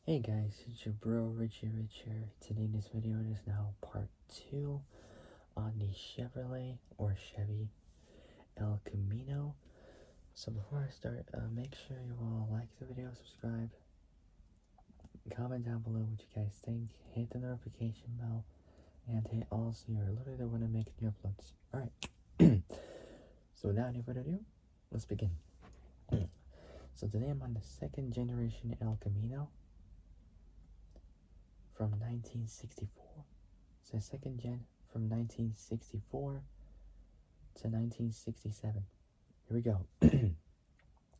Hey guys, it's your bro Richie Rich here. Today this video is now part 2 on the Chevrolet or Chevy El Camino. So before I start, make sure you all like the video, subscribe, comment down below what you guys think, hit the notification bell, and hit all so you're alerted when I make new uploads. Alright, so without any further ado, let's begin. So today I'm on the second generation El Camino from 1964. So second gen from 1964 to 1967. Here we go.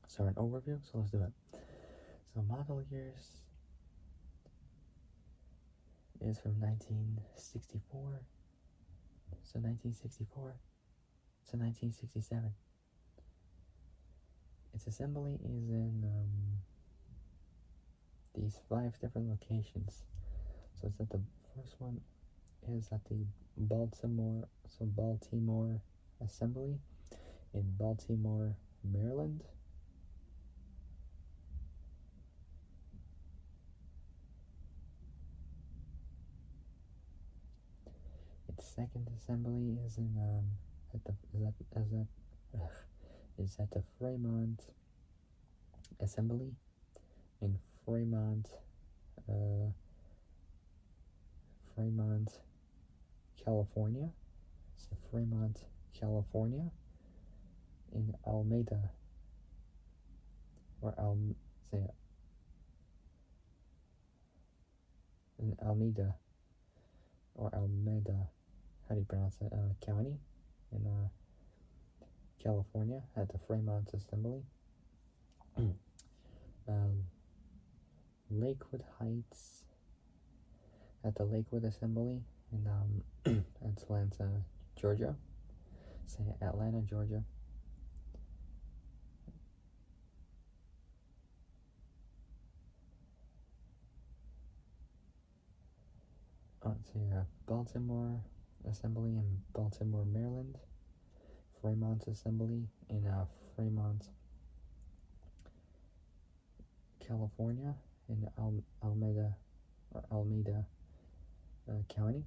So an overview, so let's do it. So model years is from 1964, so 1964 to 1967. Its assembly is in these 5 different locations. So it's at the first one is at the Baltimore assembly in Baltimore, Maryland. Its second assembly is in is at the Fremont assembly in Fremont, California. So Fremont, California, in Alameda, or in Alameda, or Alameda, how do you pronounce it? County, in California, at the Fremont Assembly. Lakewood Heights, at the Lakewood Assembly in Atlanta, Georgia. Say Atlanta, Georgia. Baltimore Assembly in Baltimore, Maryland. Fremont Assembly in Fremont, California, in Alameda County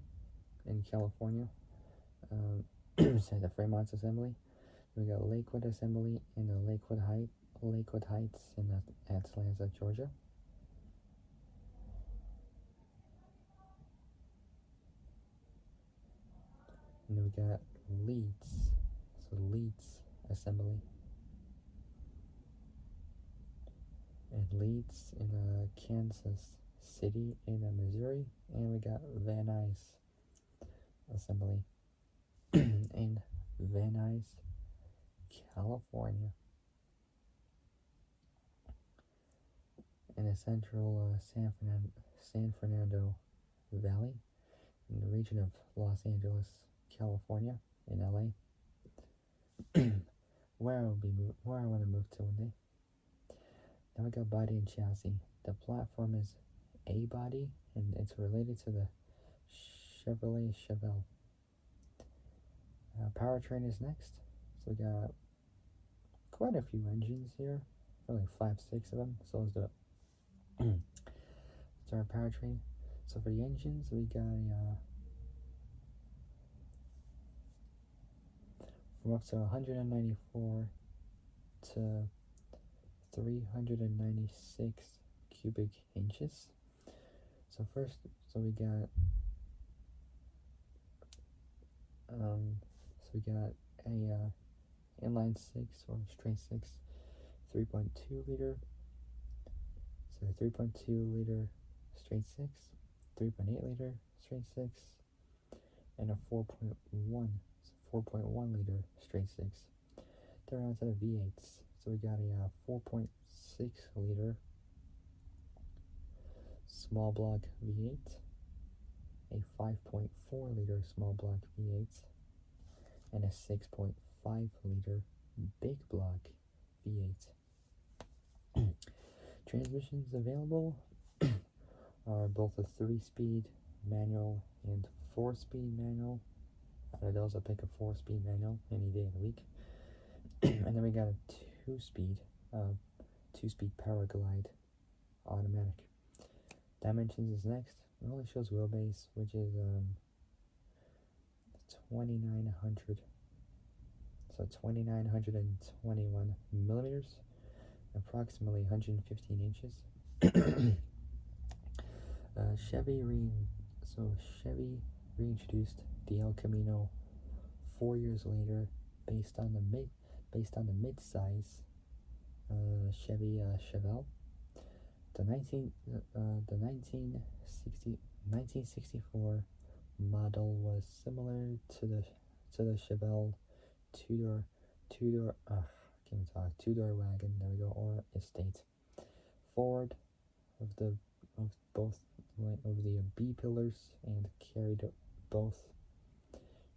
in California. Say the Fremont Assembly. We got Lakewood Assembly in the Lakewood Heights in Atlanta, Georgia. And then we got Leeds, so Leeds Assembly and Leeds in Kansas City in Missouri. And we got Van Nuys Assembly in Van Nuys, California. In the central San Fernando Valley in the region of Los Angeles, California, in LA, where I want to move to one day. Now we got body and chassis. The platform is A body, and it's related to the Chevrolet Chevelle. Powertrain is next. So we got quite a few engines here, probably 5-6 of them. So let's do it. So our powertrain. So for the engines, we got from up to 194 to 396 cubic inches. So first, we got a inline 6 or straight 6, 3.2 liter. So 3.2 liter straight 6, 3.8 liter straight 6, and a 4.1 liter straight 6. Then on to the V8s. So we got a 4.6 liter small block V8, a 5.4 liter small block V8, and a 6.5 liter big block V8. Transmissions available are both a 3-speed manual and 4-speed manual. Out of those, I'll pick a 4-speed manual any day of the week. And then we got a 2-speed Paraglide automatic. Dimensions is next. It only shows wheelbase, which is 2900. So 2921 millimeters, approximately 115 inches. Chevy reintroduced the El Camino 4 years later, based on the mid-size Chevelle. The 1964 model was similar to the Chevelle two-door wagon. There we go, or estate. Forward of both of the B pillars and carried both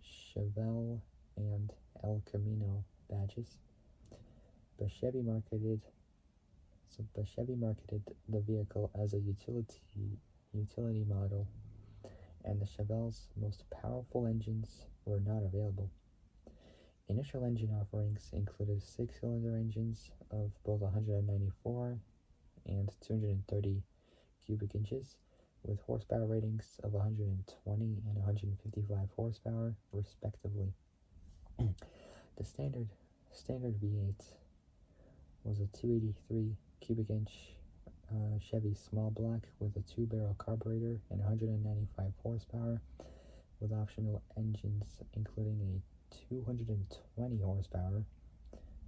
Chevelle and El Camino badges. But Chevy marketed the vehicle as a utility model, and the Chevelle's most powerful engines were not available. Initial engine offerings included 6-cylinder engines of both 194 and 230 cubic inches, with horsepower ratings of 120 and 155 horsepower, respectively. The standard V8 was a 283 cubic inch Chevy small block with a 2-barrel carburetor and 195 horsepower, with optional engines including a 220 horsepower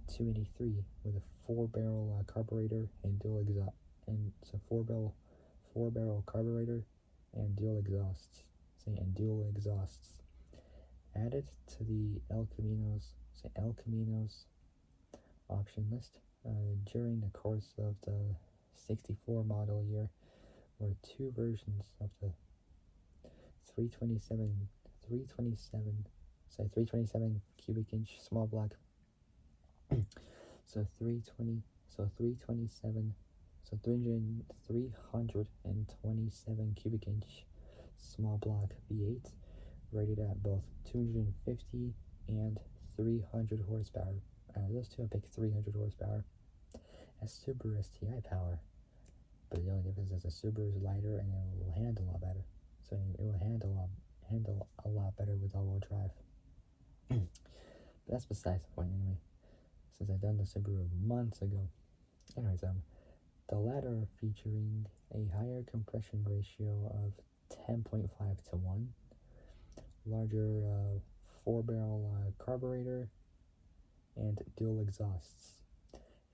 283 with a 4-barrel carburetor and dual exhaust, and so 4-barrel carburetor and dual exhausts. Added to the El Camino's option list during the course of the 64 model year were 2 versions of the 327 cubic inch small block. So 327 cubic inch small block V8, rated at both 250 and 300 horsepower. Those two I picked 300 horsepower. A Subaru STI power, but the only difference is the Subaru is lighter and it will handle a lot better. So it will handle a lot better with all-wheel drive. But that's besides the point anyway, since I've done the Subaru months ago. Anyways, the latter featuring a higher compression ratio of 10.5 to 1, larger 4-barrel carburetor, and dual exhausts.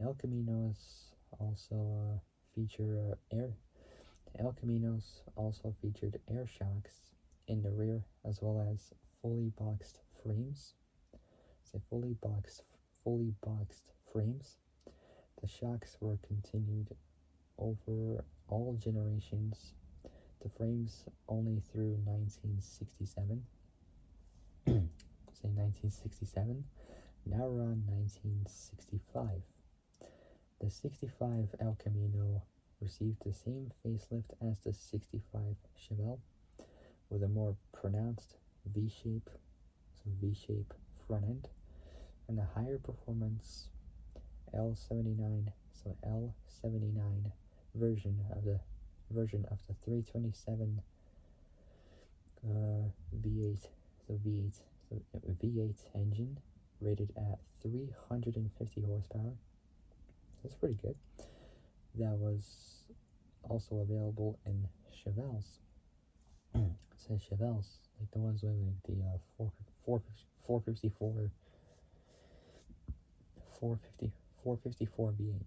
El Caminos also featured air shocks in the rear, as well as fully boxed frames. Fully boxed frames. The shocks were continued over all generations. The frames only through 1967. 1967. Now we're on 1965. The 65 El Camino received the same facelift as the 65 Chevelle, with a more pronounced V-shape front end, and a higher performance L79 version of the 327 V8 engine, rated at 350 horsepower. That's pretty good. That was also available in Chevelles. So Chevelles, like the ones with like the 454 V8.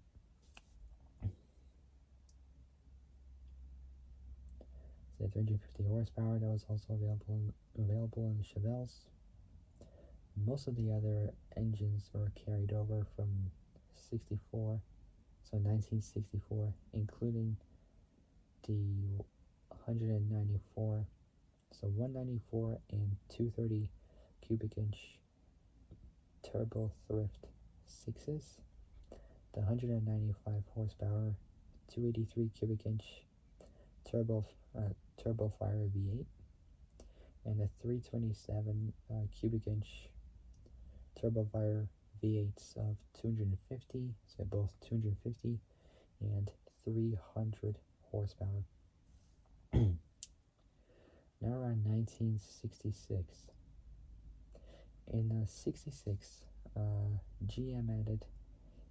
So 350 horsepower, that was also available in Chevelles. Most of the other engines were carried over from 1964, including the 194, so 194 and 230 cubic inch turbo thrift 6s, the 195 horsepower 283 cubic inch turbo fire V8, and the 327 cubic inch turbo fire V8s of 250, so both 250 and 300 horsepower. Now around 1966. In 66, GM added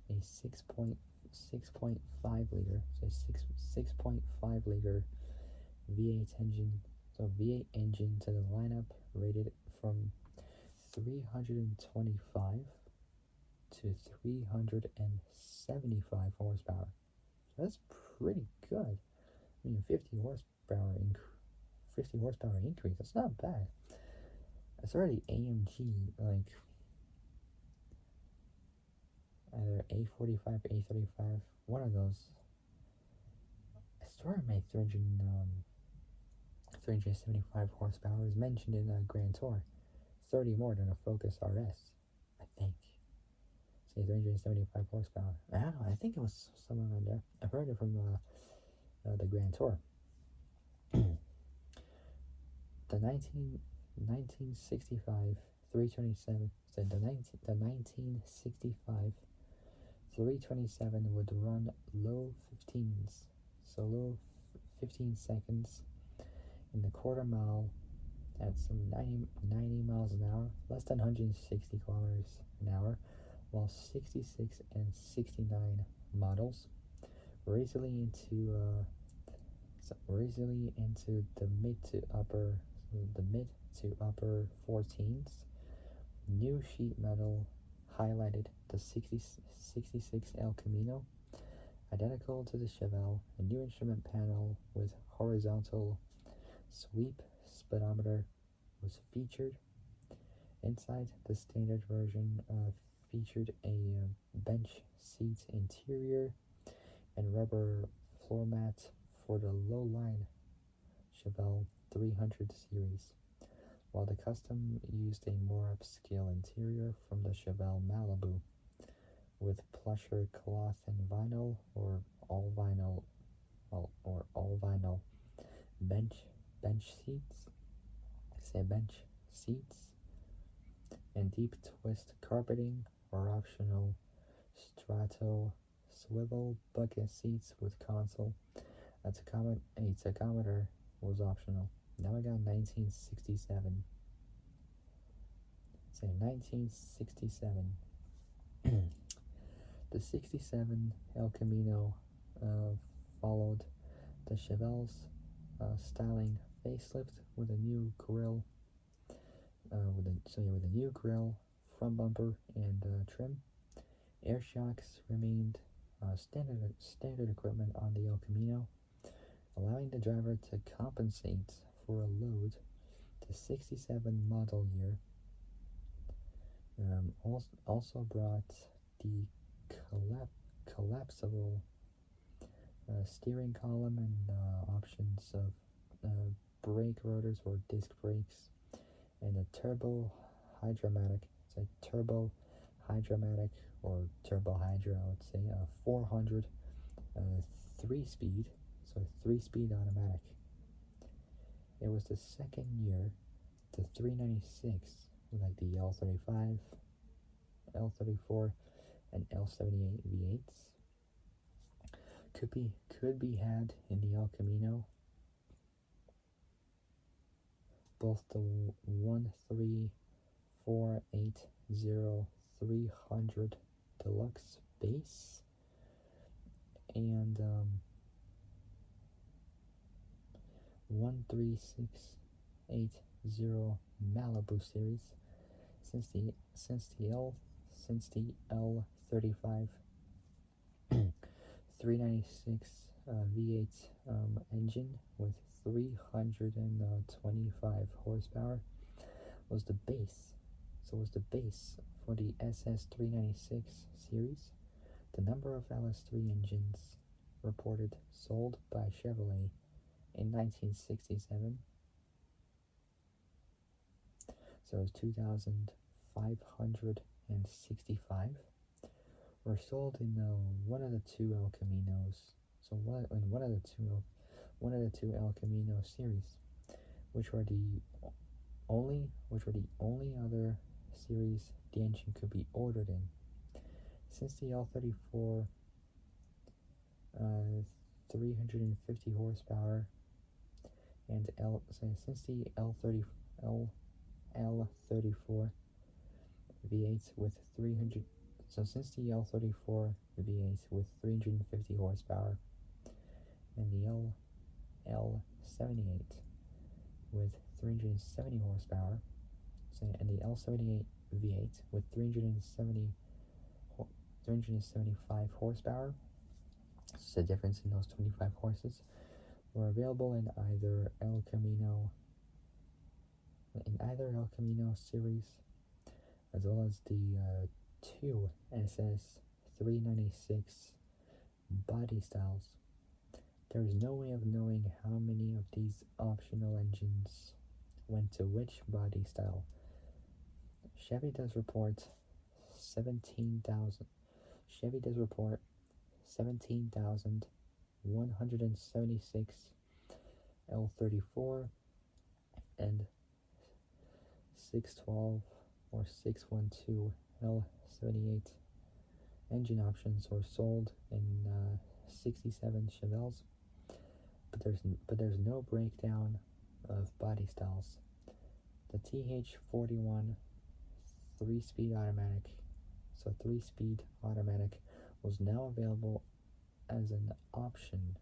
a 6.5 liter, so 6.5 liter V8 engine, to the lineup, rated from 325 to 375 horsepower. That's pretty good. I mean, 50 horsepower increase. That's not bad. It's already AMG, like either A45 or A35. One of those. I swear I made 375 horsepower is mentioned in Grand Tour. 30 more than a Focus RS, I think. Say 375 horsepower. I don't know. I think it was somewhere around there. I've heard it from the Grand Tour. The 1965 327. So the 1965 327 would run low 15s, so low 15 seconds in the quarter mile at some 90 miles an hour, less than 160 kilometers an hour, while 66 and 69 models were easily into the mid to upper 14s. New sheet metal highlighted the 66 El Camino, identical to the Chevelle. A new instrument panel with horizontal sweep speedometer was featured. Inside, the standard version featured a bench seat interior and rubber floor mat for the low-line Chevelle 300 series, while the custom used a more upscale interior from the Chevelle Malibu, with plusher cloth and vinyl or all vinyl bench seats, and deep twist carpeting or optional strato swivel bucket seats with console. A tachometer was optional. Now I got 1967. Say 1967. The 67 El Camino followed the Chevelle's styling facelift with a new grille, with a new grille, front bumper, and trim. Air shocks remained standard equipment on the El Camino, allowing the driver to compensate for a load. The 67 model year also brought the collapsible steering column and options of brake rotors or disc brakes, and a turbo hydromatic. It's a turbo hydromatic or turbo hydro, I would say, 400 3-speed, so 3-speed automatic. It was the second year the 396, like the L35, L34, and L78 V8s could be had in the El Camino. Both the 13480-300 Deluxe base and 13680 Malibu series. Since the L35 396 V8 engine with 325 horsepower was the base. For the SS396 series. The number of LS3 engines reported sold by Chevrolet in 1967, so it was 2,565, were sold in one of the two El Caminos. So one of the two El Camino series, which were the only other series the engine could be ordered in. Since the L34 350 horsepower and since the L34 V8 with 300, so since the L34 V8 with 350 horsepower and the L78 with 370 horsepower, and the L78 V8 with 375 horsepower, it's the difference in those 25 horses, were available in either El Camino series, as well as the two SS 396 body styles. There's no way of knowing how many of these optional engines went to which body style. Chevy does report 17,176 L34 and 612 or 612 L78 engine options were sold in 67 Chevelles, but there's no breakdown of body styles. The TH41 3-speed automatic was now available as an option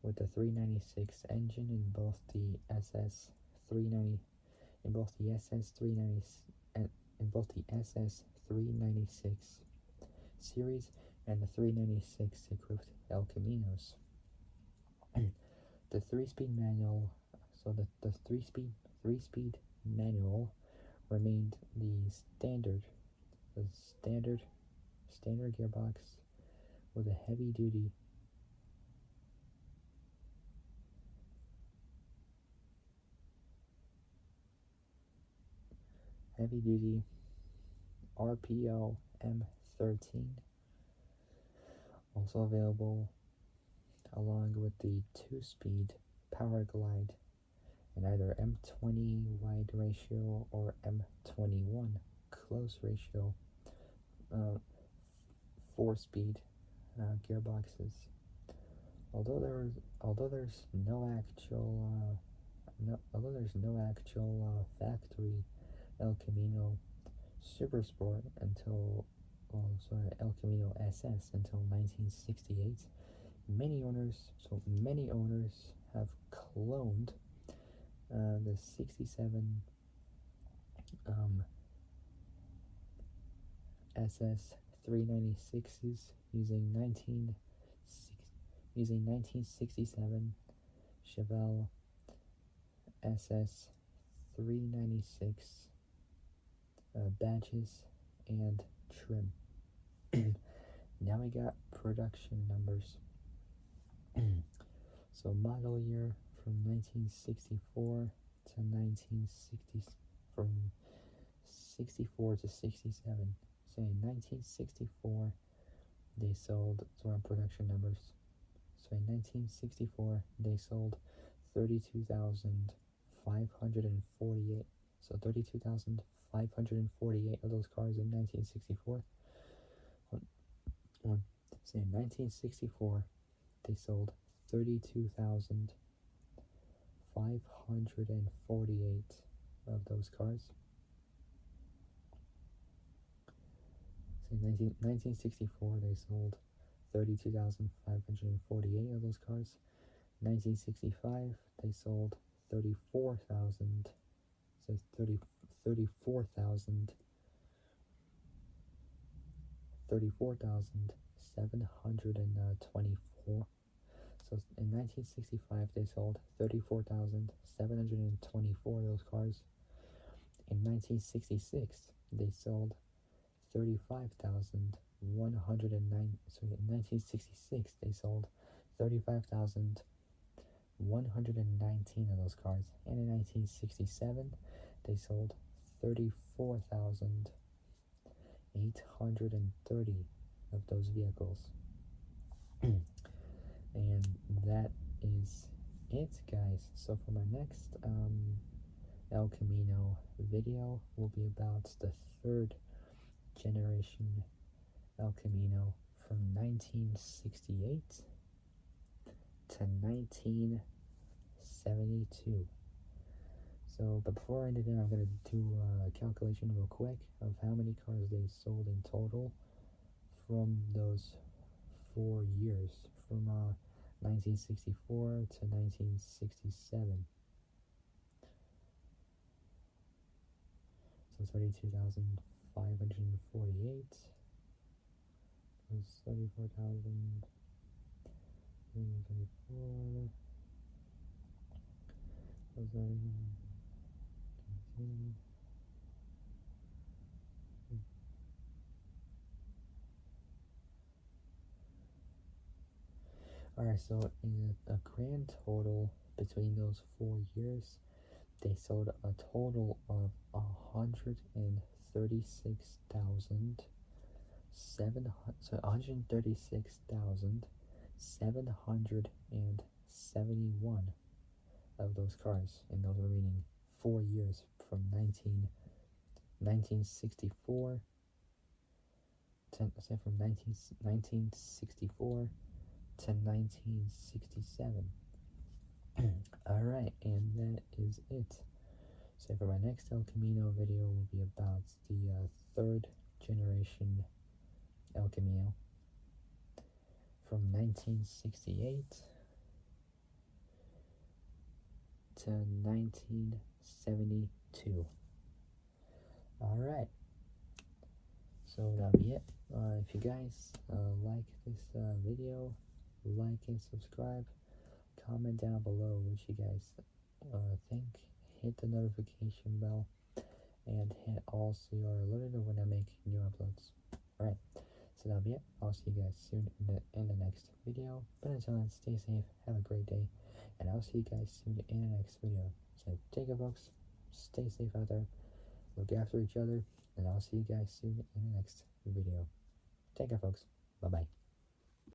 with the 396 engine in both the SS 396 series and the 396 equipped El Caminos. The three-speed manual remained the standard gearbox with a heavy duty RPO M13, also available along with the 2-speed Power Glide in either M20 wide ratio or M21 close ratio 4-speed gearboxes. Although there's no actual factory El Camino Super Sport until El Camino SS until 1968, many owners have cloned the 67 SS 396s using 1967 Chevelle SS 396 badges and trim. Now we got production numbers. So model year from 1964 to 64 to 67. So in 1964, they sold, so on production numbers. So in 1964, they sold 32,548. So 32,548 of those cars in 1964. So in 1964, they sold 32,548 of those cars. So in 1964, they sold 32,548 of those cars. 1965, they sold 34,000. So 34,724. So in 1965, they sold 34,724 of those cars. In 1966, they sold 35,109. So in 1966, they sold 35,119 of those cars. And in 1967, they sold 34,830 of those vehicles. And that is it, guys. So for my next El Camino video will be about the third generation El Camino from 1968 to 1970. 72. So, but before I end it, I'm going to do a calculation real quick of how many cars they sold in total from those 4 years, from 1964 to 1967. So 32,548 plus 34,324 plus Alright, so in a grand total between those 4 years, they sold a total of 136,771 of those cars in those remaining 4 years from 1964 1964 to 1967. Alright, and that is it. So for my next El Camino video will be about the third generation El Camino from 1968 to 1972. Alright, so that'll be it. If you guys like this video, like and subscribe. Comment down below what you guys think. Hit the notification bell and hit all so you are alerted when I make new uploads. Alright, so that'll be it. I'll see you guys soon in the next video. But until then, stay safe, have a great day, and I'll see you guys soon in the next video. So take care, folks. Stay safe out there. Look after each other, and I'll see you guys soon in the next video. Take care, folks. Bye-bye.